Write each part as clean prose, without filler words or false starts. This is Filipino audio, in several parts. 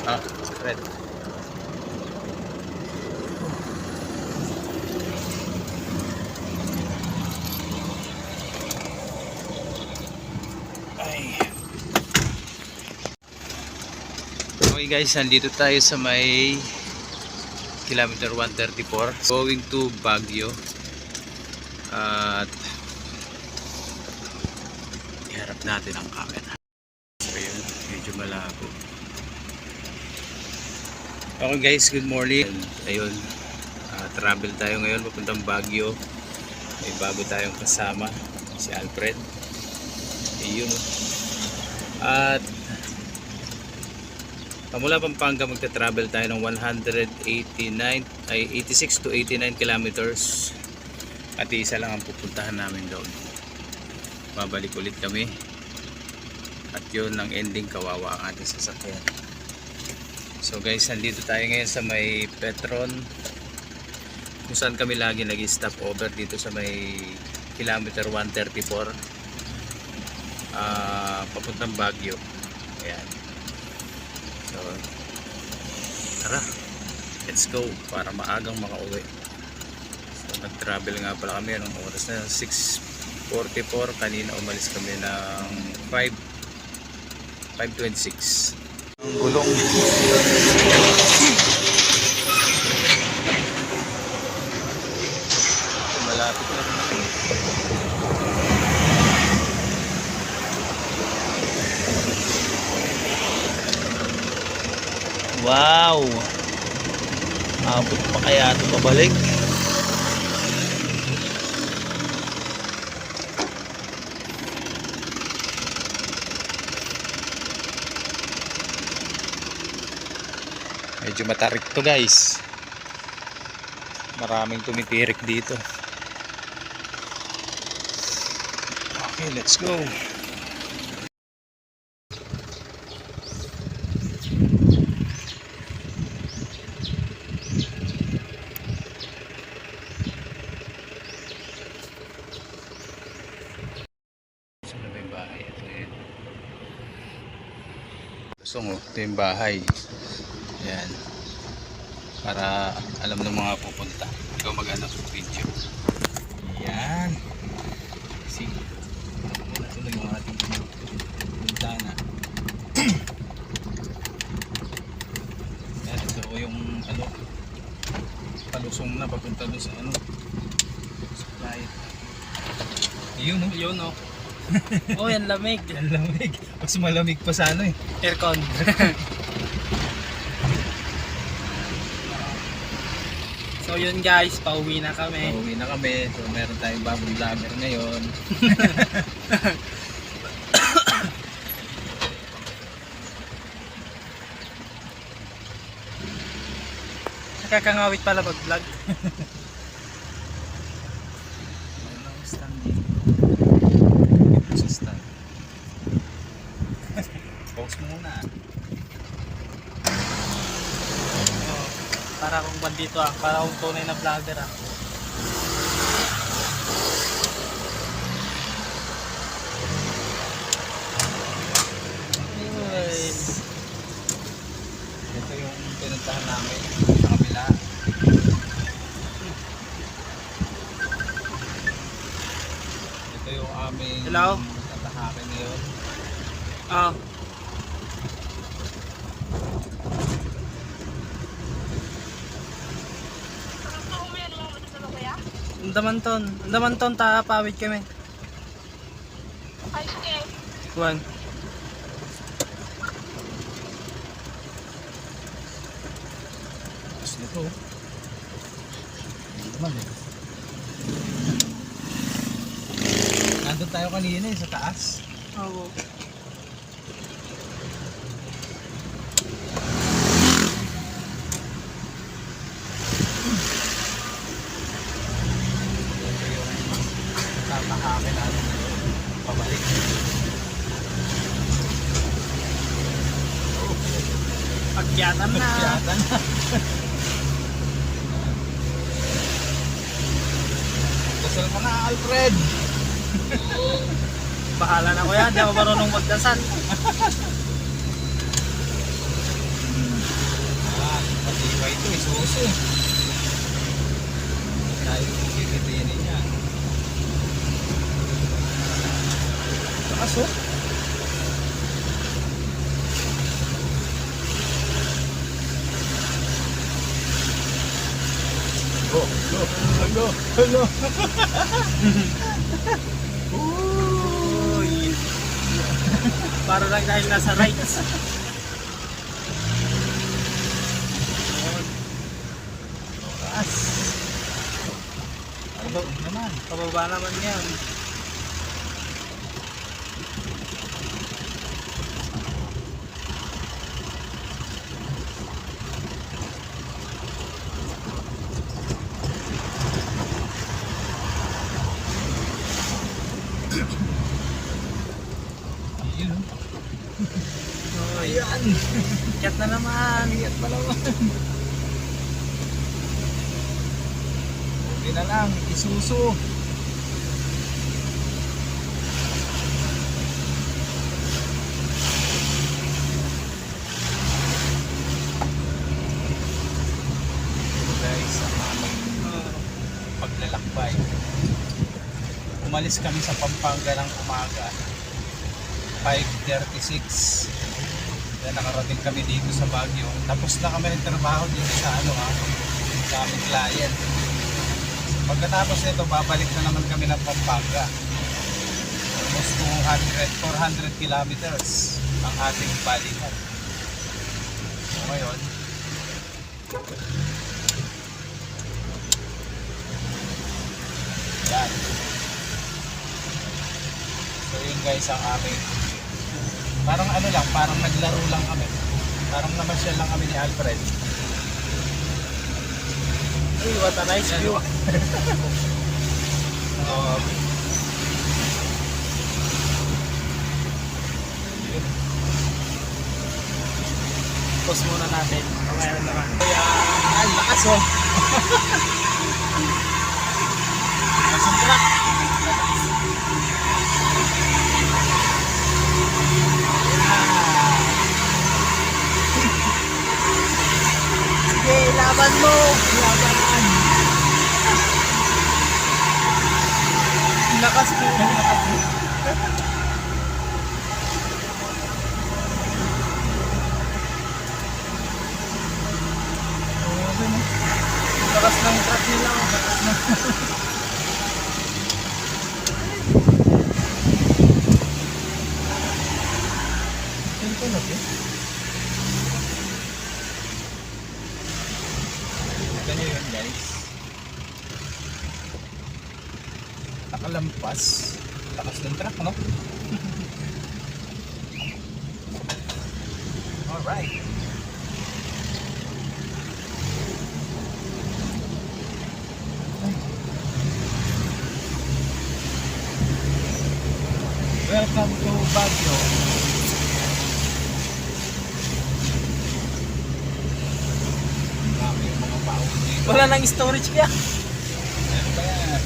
Ah, red. Ay. Okay guys, nandito tayo sa may kilometer 134 going to Baguio. At iharap natin ang camera. So yun, medyo malabo. Okay guys, good morning. Ayun, travel tayo ngayon papuntang Baguio. May bago tayong kasama, si Alfred. Ayun. At mula Pampanga magta-travel tayo ng 86 to 89 kilometers. At isa lang ang pupuntahan namin doon. Babalik ulit kami. At yun ang ending, kawawa ang ating sasakyan. So guys, nandito tayo ngayon sa may Petron, kung saan kami lagi nag-stop over dito sa may kilometer 134 papuntang Baguio. Ayan. So tara, let's go para maagang makauwi. So nag-travel nga pala kami anong oras na, 6:44. Kanina umalis kami ng 5:26. Ang gulong. Malapit na. Wow! Abot pa kaya ito pabalik? Medyo matarik to guys. Maraming tumitirik dito. Okay, let's go. Saan ba yung bahay? Ito yun. Ito yung bahay. Ayan. Para alam ng mga pupunta. Ikaw mag-ano sa video. Ayan. Sige. Ito na yung ating puntana. Ayan, ito yung ano, palusong na papunta doon sa ano, sa flight. Yun o. Yun o. Oh, yan lamig. Yan lamig. Mas malamig pa sa ano eh. Aircon. So yun guys, pauwi na kami. Pauwi na kami. So meron tayong bagong vlogger ngayon. Nakakangawit pala mag-vlog. Ito sa stand. Pause mo muna. Para akong bandito para akong tunay na vlogger Ito yung pinuntahan namin sa kabila. Ito yung aming tatahakin ngayon. Andaman ton tapawid kami. Ay, sige. Kuwan. Tapos nito. Hindi naman eh. Nandun tayo kanina eh, sa taas. Oo. Tatahakin natin pabalik. Pagyatan na. Pagyatan na. Dasal ka na, Alfred. Bahala na kuya, di ako marunong magdasal. Matibay ito, isuso. Dahil kikitinin niya. Takas oh. Hello. Uy. Para lang dahil nasa rights. Taas. Ano naman? Pababa naman yan. Ayan. Cat na naman. Ingat pa naman. Okay na lang, isuso. Ito guys, ang aming paglalakbay. Umalis kami sa Pampanga ng umaga. 5:36. Kaya nakarating kami dito sa Baguio. Tapos na kami ng trabaho dito sa sa aming client. Pagkatapos nito, babalik na naman kami ng Pampanga. Almost 400 kilometers ang ating balikan. So ngayon, yan. So yun guys ang aming parang ano lang, parang naglaro lang kami. Parang namasyal lang kami ni Alfred. Uy, what a nice view. Pause muna natin. Mamaya na naman. Ay, lakas oh. Masang truck. Sige, laban mo! Labanan. Lakas mo! Lakas ng truck nila. Lakas ng... Ito na ba? Ganyan yun guys. Nakalampas. Lakas ng truck, no? Alright. Welcome to Baguio. Marami yung mga baon dito. Wala nang storage kaya. Ano ba yan?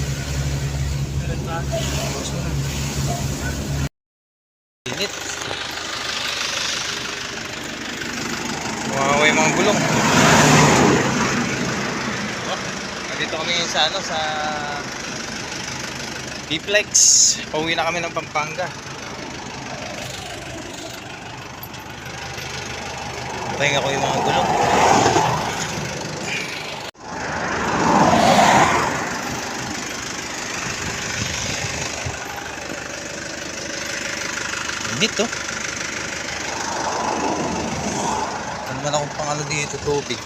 Init. Wow, yung mga gulong. Oh, nandito kami sa sa Biplex. Pauwi na kami ng Pampanga. Patayin ako yung mga gulong. Init to. Ano man akong pangalo dito, tubig.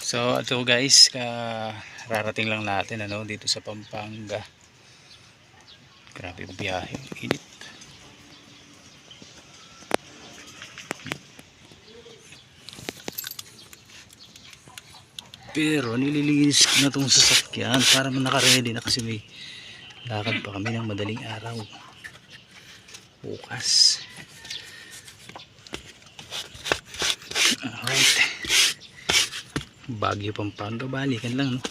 So ito guys, rarating lang natin dito sa Pampanga. Grabe yung biyahe, init. Pero nililinis ko na itong sasakyan para naka-ready na kasi may lakad pa kami ng madaling araw bukas. Alright. Baguio Pampanga, balikan lang no.